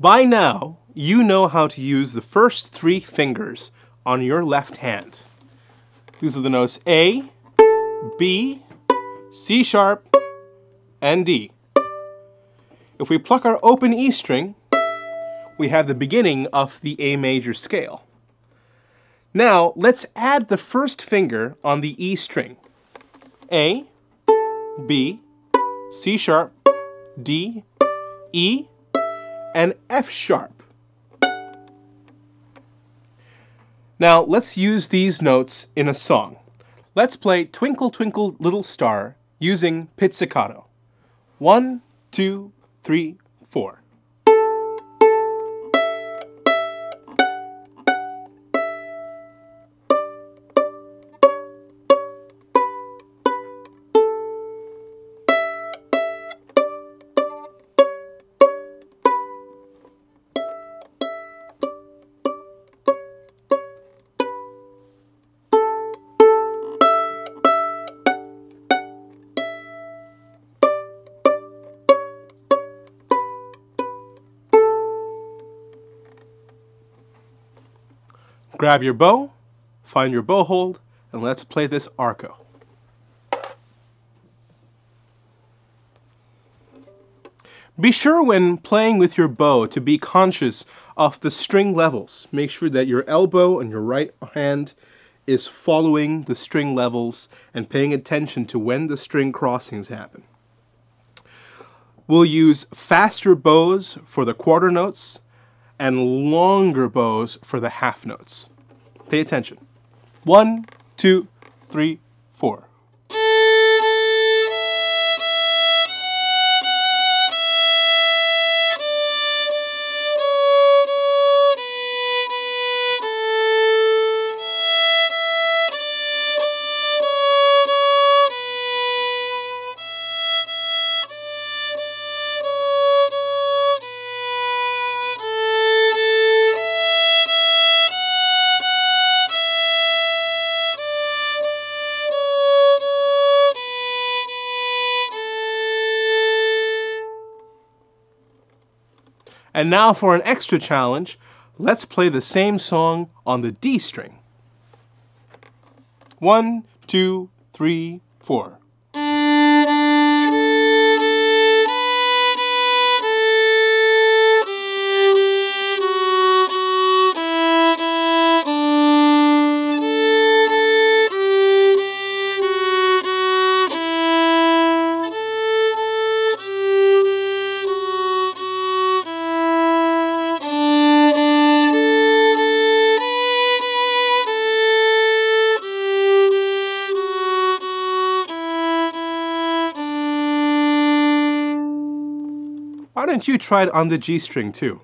By now, you know how to use the first three fingers on your left hand. These are the notes A, B, C sharp, and D. If we pluck our open E string, we have the beginning of the A major scale. Now, let's add the first finger on the E string. A, B, C sharp, D, E, and F sharp. Now, let's use these notes in a song. Let's play Twinkle, Twinkle, Little Star using Pizzicato. 1, 2, 3, 4. Grab your bow, find your bow hold, and let's play this Arco. Be sure when playing with your bow to be conscious of the string levels. Make sure that your elbow and your right hand is following the string levels and paying attention to when the string crossings happen. We'll use faster bows for the quarter notes and longer bows for the half notes. Pay attention. 1, 2, 3, 4. And now for an extra challenge, let's play the same song on the D string. 1, 2, 3, 4. Why don't you try it on the G string too?